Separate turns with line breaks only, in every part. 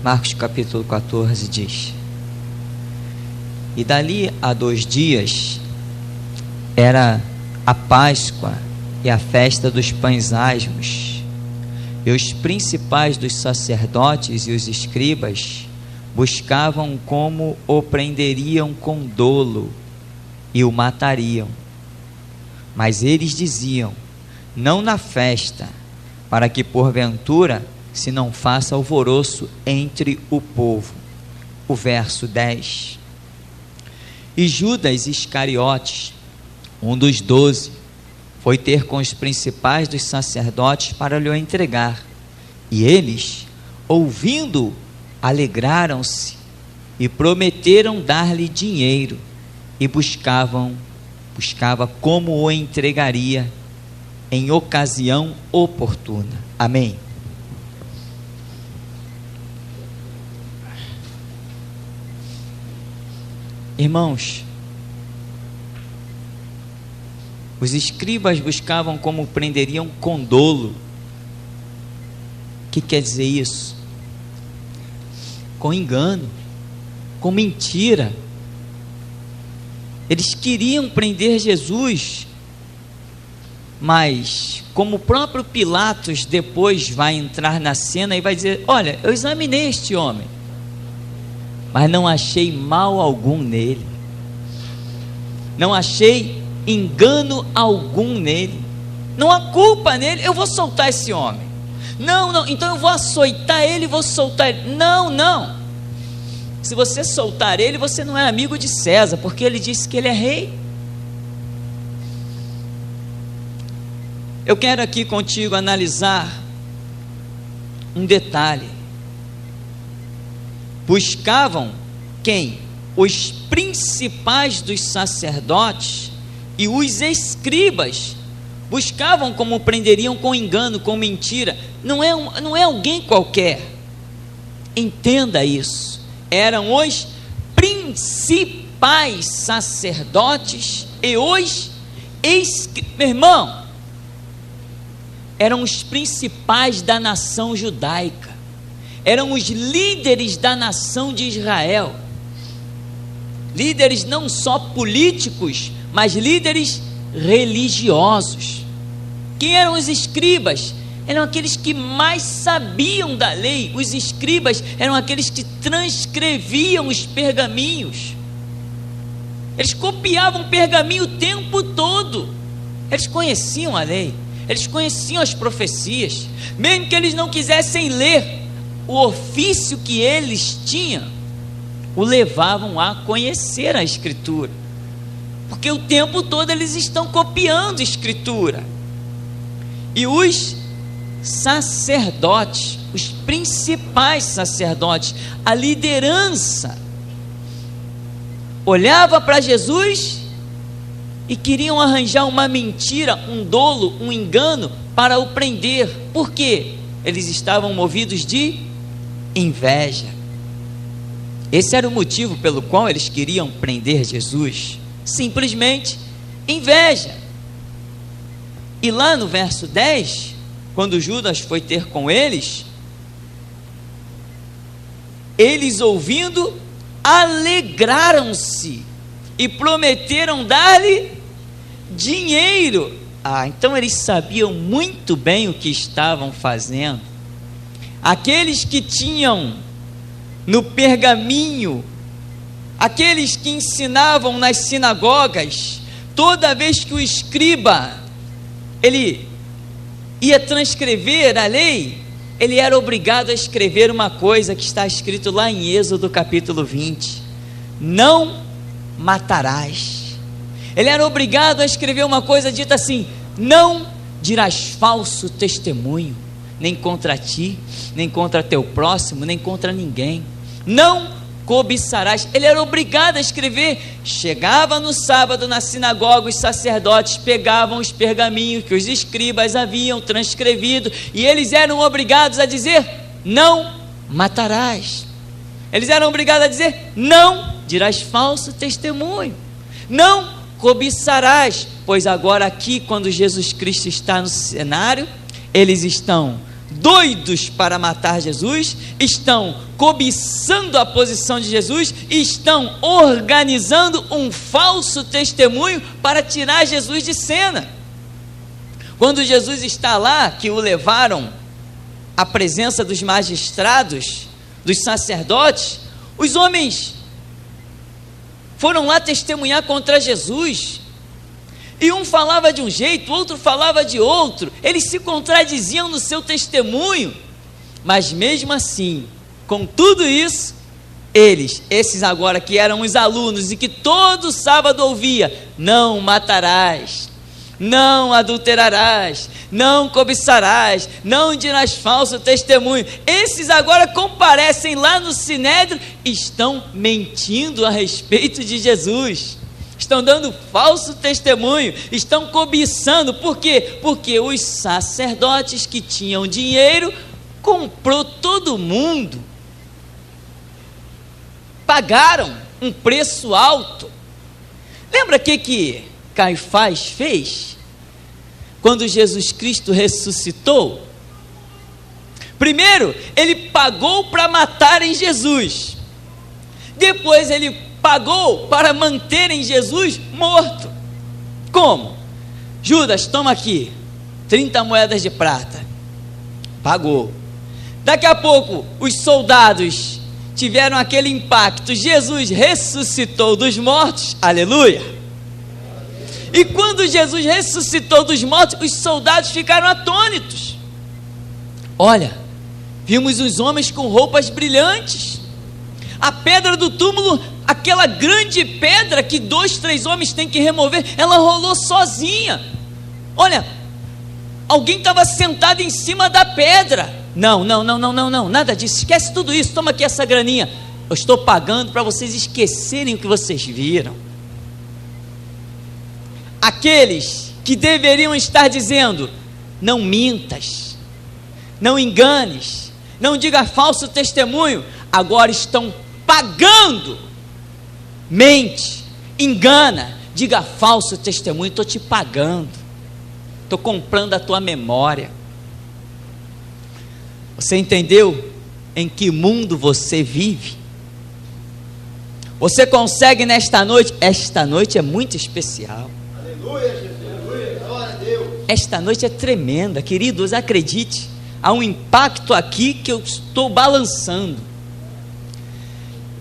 Marcos capítulo 14 diz: e dali a 2 dias era a Páscoa e a festa dos pães asmos, e os principais dos sacerdotes e os escribas buscavam como o prenderiam com dolo e o matariam. Mas eles diziam: não na festa, para que porventura se não faça alvoroço entre o povo. O verso 10. E Judas Iscariotes, um dos 12, foi ter com os principais dos sacerdotes para lhe entregar. E eles, ouvindo, alegraram-se e prometeram dar-lhe dinheiro, e buscava como o entregaria em ocasião oportuna. Amém. Irmãos, os escribas buscavam como prenderiam com dolo. O que quer dizer isso? Com engano, com mentira. Eles queriam prender Jesus, mas como o próprio Pilatos depois vai entrar na cena e vai dizer: olha, eu examinei este homem, mas não achei mal algum nele, não achei engano algum nele, não há culpa nele, eu vou soltar esse homem. Não, então eu vou açoitar ele e vou soltar ele. Não, se você soltar ele, você não é amigo de César, porque ele disse que ele é rei. Eu quero aqui contigo analisar um detalhe. Buscavam quem? Os principais dos sacerdotes e os escribas. Buscavam como prenderiam com engano, com mentira. Não é alguém qualquer. Entenda isso. Eram os principais sacerdotes e os escribas. Meu irmão, eram os principais da nação judaica. Eram os líderes da nação de Israel, líderes não só políticos, mas líderes religiosos. Quem eram os escribas? Eram aqueles que mais sabiam da lei. Os escribas eram aqueles que transcreviam os pergaminhos. Eles copiavam pergaminho o tempo todo. Eles conheciam a lei, eles conheciam as profecias, mesmo que eles não quisessem ler. O ofício que eles tinham o levavam a conhecer a Escritura, porque o tempo todo eles estão copiando a Escritura. E os sacerdotes, os principais sacerdotes, a liderança, olhava para Jesus e queriam arranjar uma mentira, um dolo, um engano para o prender. Por quê? Eles estavam movidos de inveja. Esse era o motivo pelo qual eles queriam prender Jesus. Simplesmente inveja. E lá no verso 10, quando Judas foi ter com eles, eles ouvindo, alegraram-se e prometeram dar-lhe dinheiro. Então eles sabiam muito bem o que estavam fazendo. Aqueles que tinham no pergaminho, aqueles que ensinavam nas sinagogas, toda vez que o escriba ele ia transcrever a lei, ele era obrigado a escrever uma coisa que está escrito lá em Êxodo capítulo 20: não matarás. Ele era obrigado a escrever uma coisa dita assim: não dirás falso testemunho, nem contra ti, nem contra teu próximo, nem contra ninguém. Não cobiçarás. Ele era obrigado a escrever. Chegava no sábado na sinagoga, os sacerdotes pegavam os pergaminhos que os escribas haviam transcrevido, e eles eram obrigados a dizer: não matarás. Eles eram obrigados a dizer: não dirás falso testemunho, não cobiçarás. Pois agora aqui, quando Jesus Cristo está no cenário, eles estão doidos para matar Jesus, estão cobiçando a posição de Jesus e estão organizando um falso testemunho para tirar Jesus de cena. Quando Jesus está lá, que o levaram à presença dos magistrados, dos sacerdotes, os homens foram lá testemunhar contra Jesus, e um falava de um jeito, o outro falava de outro, eles se contradiziam no seu testemunho, mas mesmo assim, com tudo isso, esses agora que eram os alunos e que todo sábado ouvia: não matarás, não adulterarás, não cobiçarás, não dirás falso testemunho, esses agora comparecem lá no Sinédrio e estão mentindo a respeito de Jesus, estão dando falso testemunho, estão cobiçando. Por quê? Porque os sacerdotes que tinham dinheiro comprou todo mundo, pagaram um preço alto. Lembra que Caifás fez quando Jesus Cristo ressuscitou? Primeiro, ele pagou para matarem Jesus, depois ele pagou para manterem Jesus morto. Como? Judas, toma aqui 30 moedas de prata. Pagou. Daqui a pouco os soldados tiveram aquele impacto: Jesus ressuscitou dos mortos, aleluia. E quando Jesus ressuscitou dos mortos, os soldados ficaram atônitos. Olha, vimos os homens com roupas brilhantes, a pedra do túmulo, aquela grande pedra que 2, 3 homens têm que remover, ela rolou sozinha. Olha, alguém estava sentado em cima da pedra. Não, nada disso, esquece tudo isso, toma aqui essa graninha, eu estou pagando para vocês esquecerem o que vocês viram. Aqueles que deveriam estar dizendo: não mintas, não enganes, não diga falso testemunho, agora estão pagando. Mente, engana, diga falso testemunho, estou te pagando, estou comprando a tua memória. Você entendeu em que mundo você vive? Você consegue nesta noite? Esta noite é muito especial. Aleluia, Jesus, glória a Deus. Esta noite é tremenda, queridos, acredite, há um impacto aqui que eu estou balançando.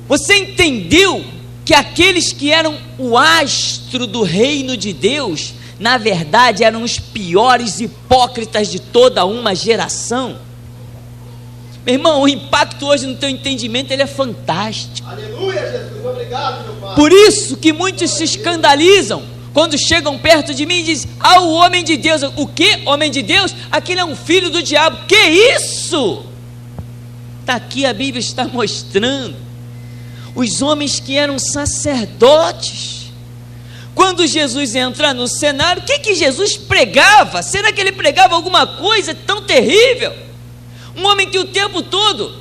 Você entendeu que aqueles que eram o astro do reino de Deus, na verdade eram os piores hipócritas de toda uma geração? Meu irmão, o impacto hoje no teu entendimento, ele é fantástico. Aleluia, Jesus, obrigado, meu Pai. Por isso que muitos se escandalizam quando chegam perto de mim e dizem: ah, o homem de Deus. O que? Homem de Deus? Aquele é um filho do diabo. Que isso? Está aqui, a Bíblia está mostrando. Os homens que eram sacerdotes, quando Jesus entra no cenário, o que Jesus pregava? Será que ele pregava alguma coisa tão terrível? Um homem que o tempo todo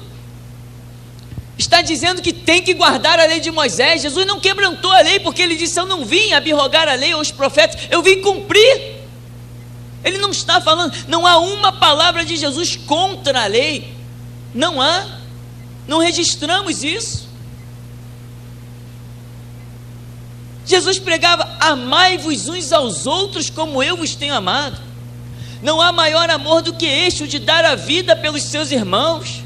está dizendo que tem que guardar a lei de Moisés. Jesus não quebrantou a lei, porque ele disse: eu não vim abrogar a lei ou os profetas, eu vim cumprir. Ele não está falando, não há uma palavra de Jesus contra a lei, não há, não registramos isso. Jesus pregava: amai-vos uns aos outros como eu vos tenho amado. Não há maior amor do que este, o de dar a vida pelos seus irmãos.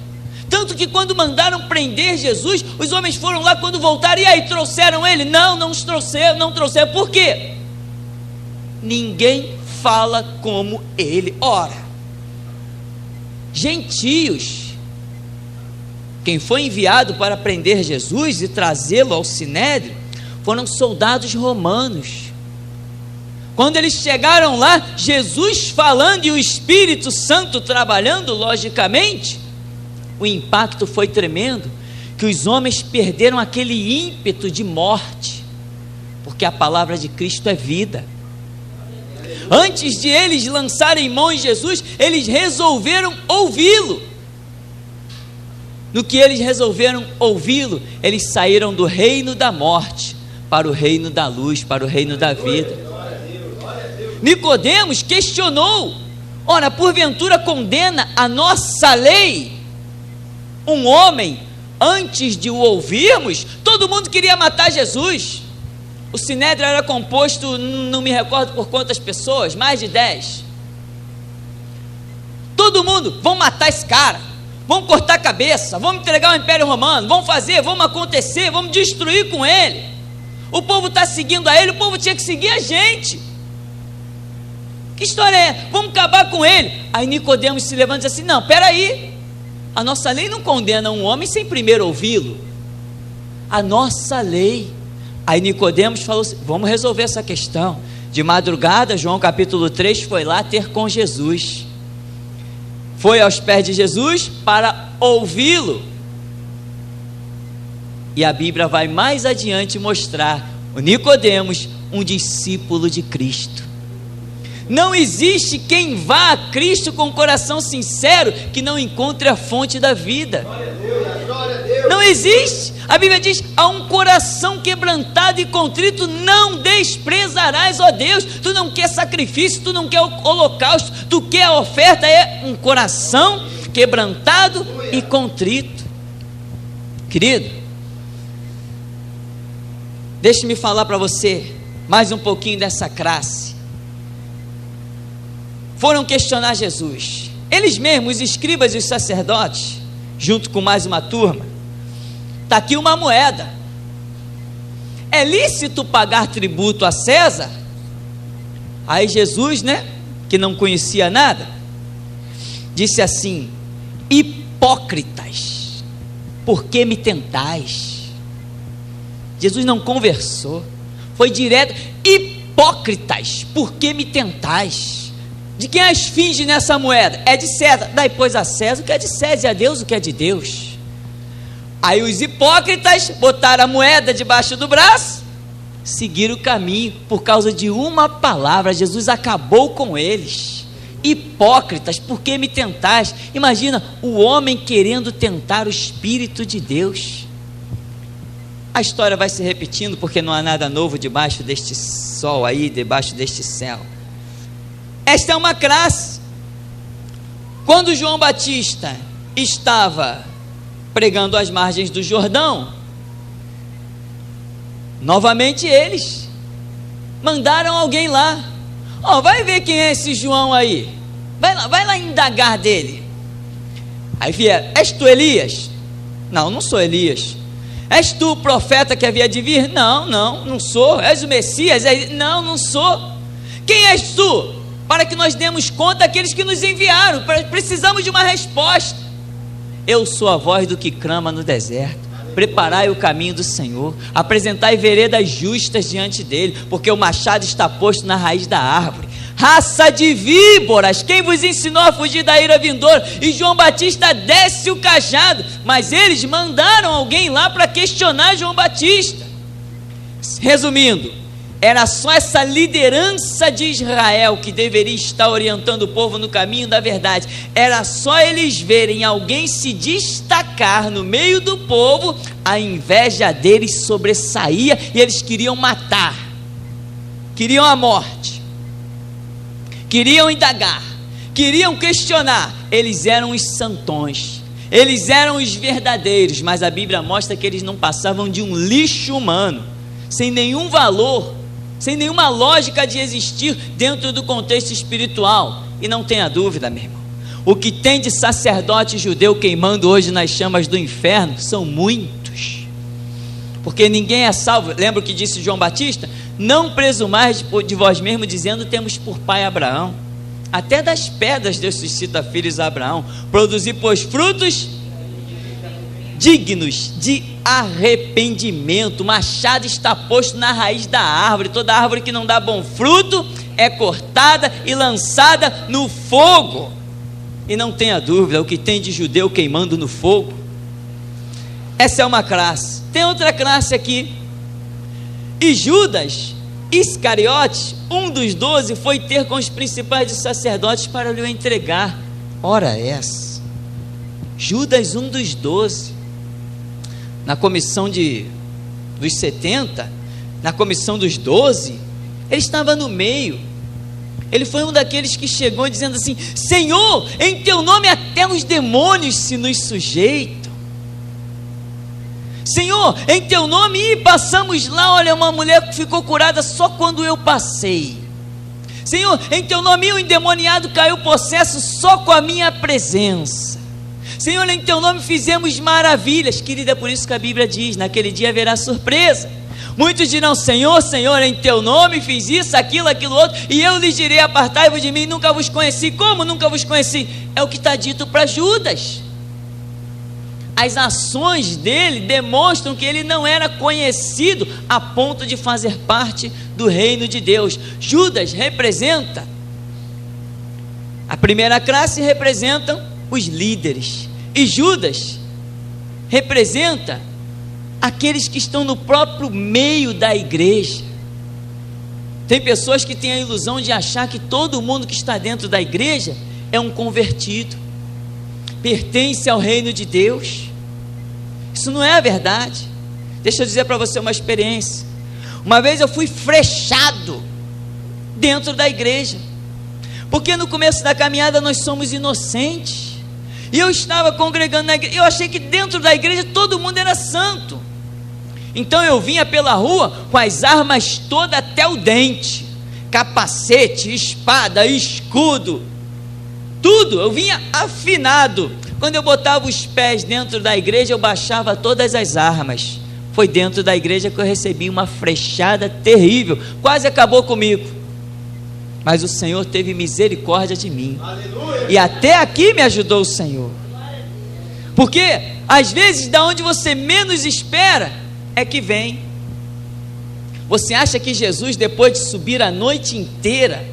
Tanto que quando mandaram prender Jesus, os homens foram lá, quando voltaram, e aí, trouxeram ele? Não trouxeram, por quê? Ninguém fala como ele. Ora, gentios, quem foi enviado para prender Jesus e trazê-lo ao Sinédrio, foram soldados romanos. Quando eles chegaram lá, Jesus falando e o Espírito Santo trabalhando, logicamente, o impacto foi tremendo, que os homens perderam aquele ímpeto de morte, porque a palavra de Cristo é vida. Antes de eles lançarem mão em Jesus, eles resolveram ouvi-lo. No que eles resolveram ouvi-lo, eles saíram do reino da morte para o reino da luz, para o reino da vida. Nicodemos questionou Ora, porventura condena a nossa lei um homem antes de o ouvirmos? Todo mundo queria matar Jesus. O Sinédrio era composto, não me recordo por quantas pessoas, mais de 10. Todo mundo, vamos matar esse cara, vamos cortar a cabeça, vamos entregar o Império Romano, vamos fazer, vamos acontecer, vamos destruir com ele. O povo está seguindo a ele, o povo tinha que seguir a gente. Que história é? Vamos acabar com ele. Aí Nicodemos se levanta e diz assim: não, peraí, a nossa lei não condena um homem sem primeiro ouvi-lo. A nossa lei. Aí Nicodemos falou assim: vamos resolver essa questão. De madrugada, João capítulo 3 foi lá ter com Jesus. Foi aos pés de Jesus para ouvi-lo. E a Bíblia vai mais adiante mostrar o Nicodemos, um discípulo de Cristo. Não existe quem vá a Cristo com o coração sincero que não encontre a fonte da vida. Não existe. A Bíblia diz: a um coração quebrantado e contrito não desprezarás, ó Deus. Tu não quer sacrifício, tu não quer holocausto, tu quer a oferta, é um coração quebrantado e contrito. Querido, deixe-me falar para você mais um pouquinho dessa classe. Foram questionar Jesus, eles mesmos, os escribas e os sacerdotes, junto com mais uma turma. Está aqui uma moeda. É lícito pagar tributo a César? Aí Jesus, que não conhecia nada, disse assim: hipócritas, por que me tentais? Jesus não conversou, foi direto: hipócritas, por que me tentais? De quem as finge nessa moeda? É de César. Dai, pois, a César o que é de César, e a Deus o que é de Deus. Aí os hipócritas botaram a moeda debaixo do braço, seguiram o caminho. Por causa de uma palavra, Jesus acabou com eles. Hipócritas, por que me tentais? Imagina o homem querendo tentar o Espírito de Deus. A história vai se repetindo, porque não há nada novo debaixo deste sol aí, debaixo deste céu. Esta é uma classe. Quando João Batista estava pregando às margens do Jordão, novamente eles mandaram alguém lá: vai ver quem é esse João aí, vai lá indagar dele. Aí vieram: és tu Elias? Não, não sou Elias. És tu o profeta que havia de vir? Não sou. És o Messias? Não sou. Quem és tu? Para que nós demos conta daqueles que nos enviaram. Precisamos de uma resposta. Eu sou a voz do que clama no deserto: preparai o caminho do Senhor, apresentai veredas justas diante dele, porque o machado está posto na raiz da árvore. Raça de víboras, quem vos ensinou a fugir da ira vindoura? E João Batista desce o cajado, mas eles mandaram alguém lá para questionar João Batista. Resumindo, era só essa liderança de Israel que deveria estar orientando o povo no caminho da verdade. Era só eles verem alguém se destacar no meio do povo, a inveja deles sobressaía e eles queriam matar, queriam a morte, queriam indagar, queriam questionar. Eles eram os santões, eles eram os verdadeiros, mas a Bíblia mostra que eles não passavam de um lixo humano, sem nenhum valor, sem nenhuma lógica de existir dentro do contexto espiritual. E não tenha dúvida, meu irmão, o que tem de sacerdote judeu queimando hoje nas chamas do inferno são muitos, porque ninguém é salvo. Lembra o que disse João Batista? Não presumais de vós mesmo, dizendo: temos por pai Abraão. Até das pedras Deus suscita filhos a Abraão. Produzir, pois, frutos dignos de arrependimento. O machado está posto na raiz da árvore. Toda árvore que não dá bom fruto é cortada e lançada no fogo. E não tenha dúvida, o que tem de judeu queimando no fogo. Essa é uma classe. Tem outra classe aqui. E Judas Iscariotes, um dos 12, foi ter com os principais dos sacerdotes para lhe entregar. Ora essa, Judas, um dos 12, na comissão dos 70, na comissão dos 12, ele estava no meio. Ele foi um daqueles que chegou dizendo assim: Senhor, em teu nome até os demônios se nos sujeitam. Senhor, em teu nome, passamos lá, olha, uma mulher que ficou curada só quando eu passei. Senhor, em teu nome o endemoniado caiu possesso só com a minha presença. Senhor, em teu nome fizemos maravilhas. Querida, é por isso que a Bíblia diz: naquele dia haverá surpresa. Muitos dirão: Senhor, Senhor, em teu nome fiz isso, aquilo, aquilo outro, e eu lhes direi: apartai-vos de mim, nunca vos conheci. Como nunca vos conheci? É o que está dito para Judas. As ações dele demonstram que ele não era conhecido a ponto de fazer parte do reino de Deus. Judas representa, a primeira classe representam os líderes, e Judas representa aqueles que estão no próprio meio da igreja. Tem pessoas que têm a ilusão de achar que todo mundo que está dentro da igreja é um convertido, pertence ao reino de Deus. Isso não é a verdade. Deixa eu dizer para você uma experiência. Uma vez eu fui frechado dentro da igreja, porque no começo da caminhada nós somos inocentes, e eu estava congregando na igreja, eu achei que dentro da igreja todo mundo era santo. Então eu vinha pela rua com as armas todas até o dente, capacete, espada, escudo, tudo, eu vinha afinado. Quando eu botava os pés dentro da igreja, eu baixava todas as armas. Foi dentro da igreja que eu recebi uma flechada terrível, quase acabou comigo, mas o Senhor teve misericórdia de mim. Aleluia. E até aqui me ajudou o Senhor, porque às vezes da onde você menos espera é que vem. Você acha que Jesus, depois de subir a noite inteira,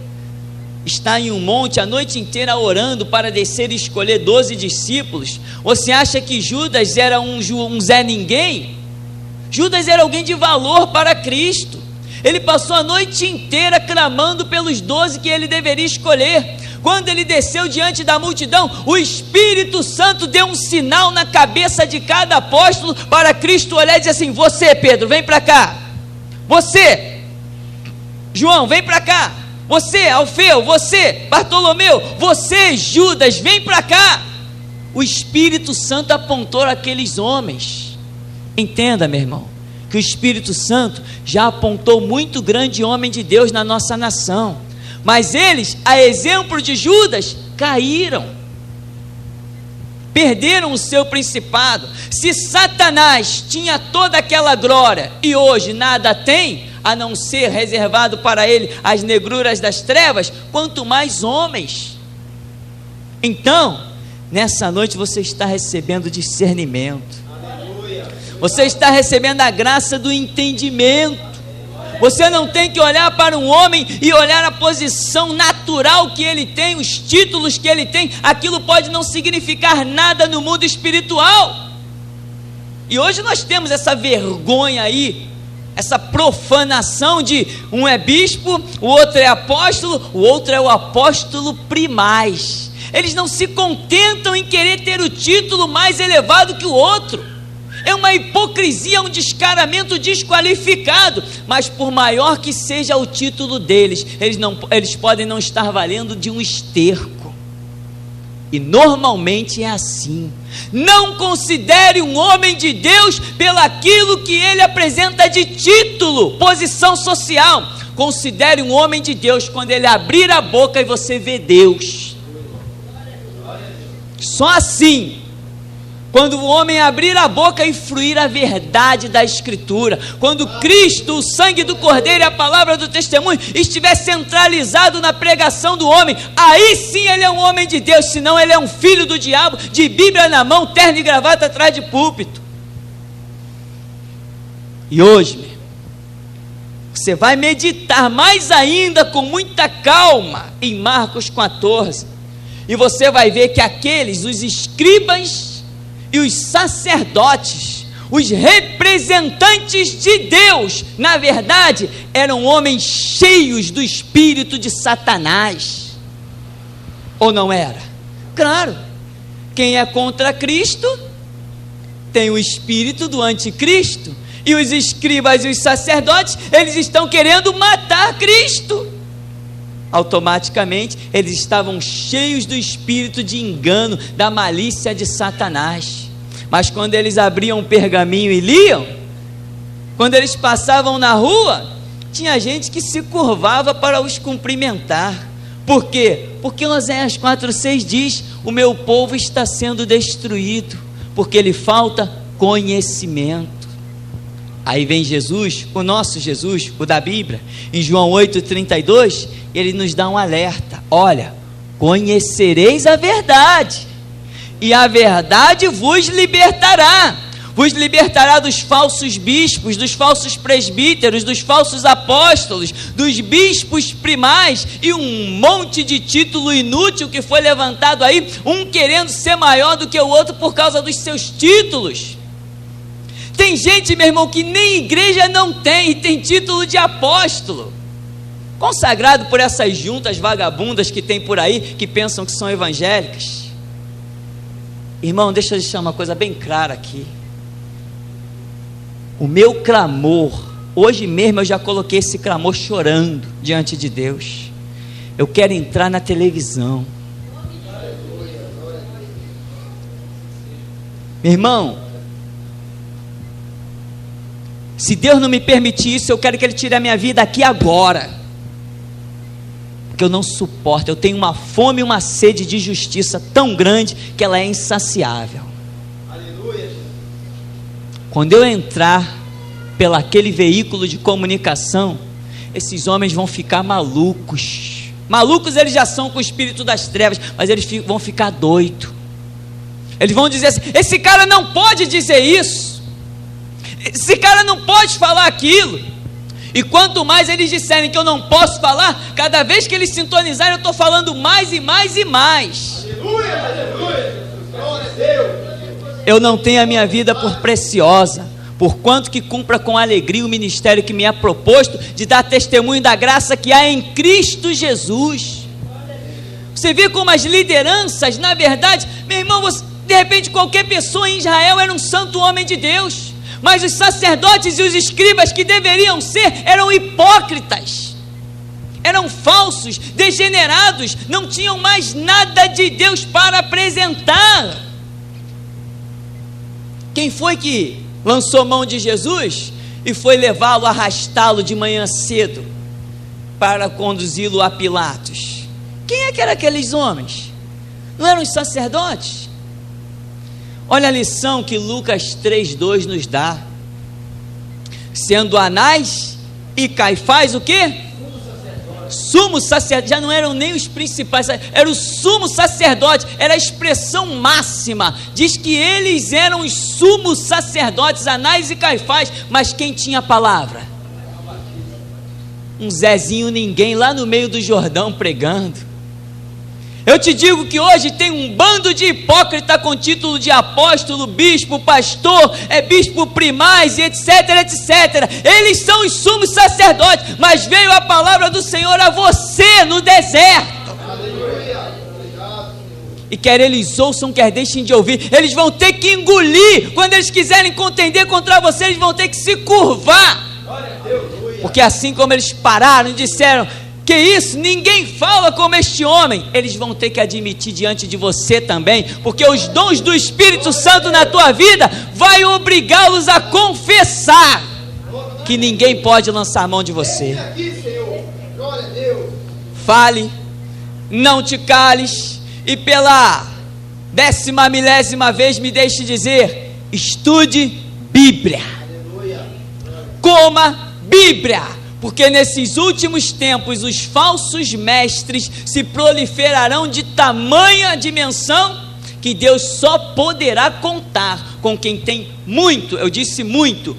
está em um monte a noite inteira orando para descer e escolher 12 discípulos? Você acha que Judas era um Zé Ninguém? Judas era alguém de valor para Cristo. Ele passou a noite inteira clamando pelos 12 que ele deveria escolher. Quando ele desceu diante da multidão, o Espírito Santo deu um sinal na cabeça de cada apóstolo para Cristo olhar e dizer assim: você, Pedro, vem para cá. Você, João, vem para cá. Você, Alfeu, você, Bartolomeu, você, Judas, vem para cá. O Espírito Santo apontou aqueles homens. Entenda, meu irmão, que o Espírito Santo já apontou muito grande homem de Deus na nossa nação, mas eles, a exemplo de Judas, caíram, perderam o seu principado. Se Satanás tinha toda aquela glória e hoje nada tem, a não ser reservado para ele as negruras das trevas, quanto mais homens. Então, nessa noite você está recebendo discernimento, você está recebendo a graça do entendimento. Você não tem que olhar para um homem e olhar a posição natural que ele tem, os títulos que ele tem. Aquilo pode não significar nada no mundo espiritual. E hoje nós temos essa vergonha aí, essa profanação de um é bispo, o outro é apóstolo, o outro é o apóstolo primaz. Eles não se contentam em querer ter o título mais elevado que o outro. É uma hipocrisia, um descaramento desqualificado. Mas por maior que seja o título deles, eles podem não estar valendo de um esterco. E normalmente é assim. Não considere um homem de Deus pelaquilo que ele apresenta de título, posição social. Considere um homem de Deus quando ele abrir a boca e você vê Deus. Só assim, quando o homem abrir a boca e fluir a verdade da Escritura, quando Cristo, o sangue do Cordeiro e a palavra do testemunho estiver centralizado na pregação do homem, aí sim ele é um homem de Deus. Senão ele é um filho do diabo, de Bíblia na mão, terno e gravata atrás de púlpito. E hoje, você vai meditar mais ainda com muita calma em Marcos 14, e você vai ver que aqueles, os escribas e os sacerdotes, os representantes de Deus, na verdade, eram homens cheios do espírito de Satanás. Ou não era? Claro, quem é contra Cristo tem o espírito do anticristo. E os escribas e os sacerdotes, eles estão querendo matar Cristo. automaticamente eles estavam cheios do espírito de engano, da malícia de Satanás. Mas quando eles abriam um pergaminho e liam, quando eles passavam na rua, tinha gente que se curvava para os cumprimentar. Por quê? Porque Oséias 4,6 diz: o meu povo está sendo destruído, porque lhe falta conhecimento. Aí vem Jesus, o nosso Jesus, o da Bíblia, em João 8,32, ele nos dá um alerta: olha, conhecereis a verdade, e a verdade vos libertará dos falsos bispos, dos falsos presbíteros, dos falsos apóstolos, dos bispos primais e um monte de título inútil que foi levantado aí, um querendo ser maior do que o outro por causa dos seus títulos. Tem gente, meu irmão, que nem igreja não tem e tem título de apóstolo, consagrado por essas juntas vagabundas que tem por aí, que pensam que são evangélicas. Irmão, deixa eu deixar uma coisa bem clara aqui. O meu clamor, hoje mesmo eu já coloquei esse clamor chorando diante de Deus. Eu quero entrar na televisão. Meu irmão, se Deus não me permitir isso, eu quero que Ele tire a minha vida aqui agora, porque eu não suporto. Eu tenho uma fome e uma sede de justiça tão grande que ela é insaciável. Aleluia. Quando eu entrar pelo aquele veículo de comunicação, esses homens vão ficar malucos. Malucos eles já são com o espírito das trevas, mas eles vão ficar doidos. Eles vão dizer assim: esse cara não pode dizer isso, esse cara não pode falar aquilo. E quanto mais eles disserem que eu não posso falar, cada vez que eles sintonizarem, eu estou falando mais e mais e mais. Aleluia, aleluia. Glória a Deus. Eu não tenho a minha vida por preciosa, porquanto que cumpra com alegria o ministério que me é proposto, de dar testemunho da graça que há em Cristo Jesus. Você vê como as lideranças, na verdade, meu irmão, de repente qualquer pessoa em Israel era um santo homem de Deus, mas os sacerdotes e os escribas que deveriam ser, eram hipócritas, eram falsos, degenerados, não tinham mais nada de Deus para apresentar. Quem foi que lançou mão de Jesus e foi levá-lo, arrastá-lo de manhã cedo para conduzi-lo a Pilatos? Quem é que eram aqueles homens? Não eram os sacerdotes? Olha a lição que Lucas 3,2 nos dá. Sendo Anás e Caifás o quê? Sumo sacerdote. Já não eram nem os principais, era o sumo sacerdote, era a expressão máxima. Diz que eles eram os sumos sacerdotes, Anás e Caifás. Mas quem tinha a palavra? Um Zezinho ninguém lá no meio do Jordão pregando. Eu te digo que hoje tem um bando de hipócrita com título de apóstolo, bispo, pastor, bispo primaz e etc, etc. Eles são os sumos sacerdotes, mas veio a palavra do Senhor a você no deserto. E quer eles ouçam, quer deixem de ouvir, eles vão ter que engolir. Quando eles quiserem contender contra você, eles vão ter que se curvar. Porque assim como eles pararam e disseram: que isso, ninguém fala como este homem, eles vão ter que admitir diante de você também, porque os dons do Espírito Santo na tua vida vai obrigá-los a confessar que ninguém pode lançar a mão de você. Fale, não te cales, e pela 10ª milésima vez me deixe dizer: estude Bíblia, coma Bíblia. Porque nesses últimos tempos os falsos mestres se proliferarão de tamanha dimensão que Deus só poderá contar com quem tem muito, eu disse muito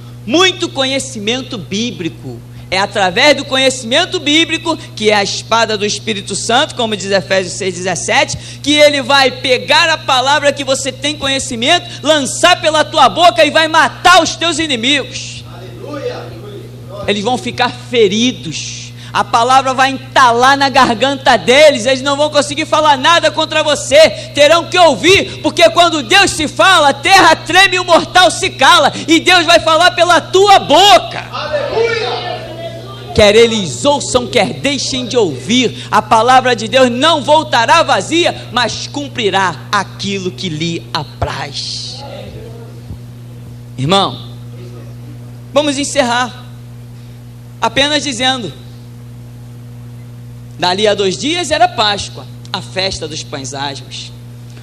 conhecimento bíblico. É através do conhecimento bíblico, que é a espada do Espírito Santo, como diz Efésios 6,17, que ele vai pegar a palavra que você tem conhecimento, lançar pela tua boca e vai matar os teus inimigos. Aleluia. Eles vão ficar feridos, a palavra vai entalar na garganta deles, eles não vão conseguir falar nada contra você, terão que ouvir, porque quando Deus se fala, a terra treme e o mortal se cala, e Deus vai falar pela tua boca. Aleluia! quer eles ouçam, quer deixem de ouvir, a palavra de Deus não voltará vazia, mas cumprirá aquilo que lhe apraz. Irmão, vamos encerrar apenas dizendo: dali a 2 dias era Páscoa, a festa dos pães asmos.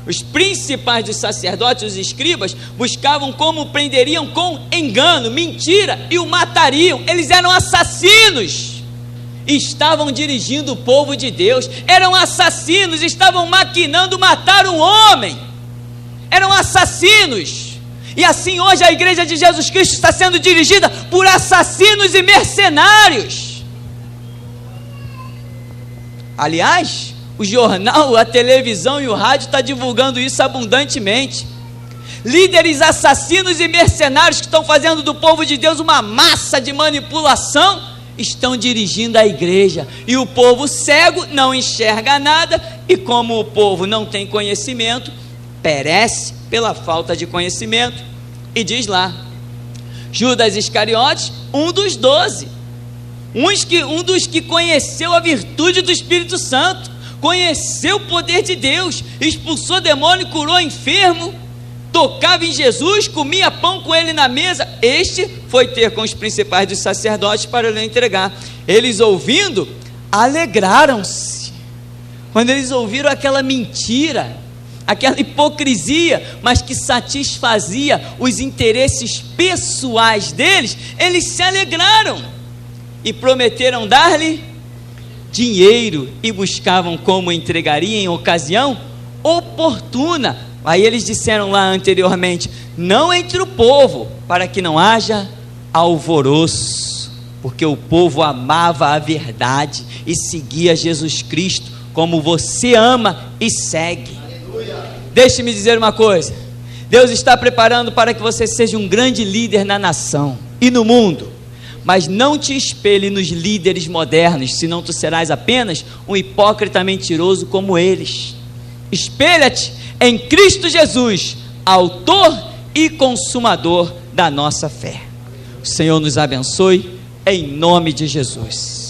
Os principais dos sacerdotes, os escribas, buscavam como prenderiam com engano, mentira, e o matariam. Eles eram assassinos, estavam dirigindo o povo de Deus, eram assassinos, estavam maquinando matar um homem, eram assassinos. E assim hoje a igreja de Jesus Cristo está sendo dirigida por assassinos e mercenários. Aliás, o jornal, a televisão e o rádio estão divulgando isso abundantemente. Líderes assassinos e mercenários que estão fazendo do povo de Deus uma massa de manipulação, estão dirigindo a igreja, e o povo cego não enxerga nada, e como o povo não tem conhecimento, perece pela falta de conhecimento. E diz lá, Judas Iscariotes, um dos 12, um dos que conheceu a virtude do Espírito Santo, conheceu o poder de Deus, expulsou demônio, curou enfermo, tocava em Jesus, comia pão com ele na mesa. Este foi ter com os principais dos sacerdotes para lhe entregar. Eles, ouvindo, alegraram-se. Quando eles ouviram aquela mentira, aquela hipocrisia, mas que satisfazia os interesses pessoais deles, eles se alegraram e prometeram dar-lhe dinheiro, e buscavam como entregaria em ocasião oportuna. Aí eles disseram lá anteriormente: não entre o povo, para que não haja alvoroço, porque o povo amava a verdade e seguia Jesus Cristo como você ama e segue. Deixe-me dizer uma coisa: Deus está preparando para que você seja um grande líder na nação e no mundo, mas não te espelhe nos líderes modernos, senão tu serás apenas um hipócrita mentiroso como eles. Espelha-te em Cristo Jesus, autor e consumador da nossa fé. O Senhor nos abençoe, em nome de Jesus.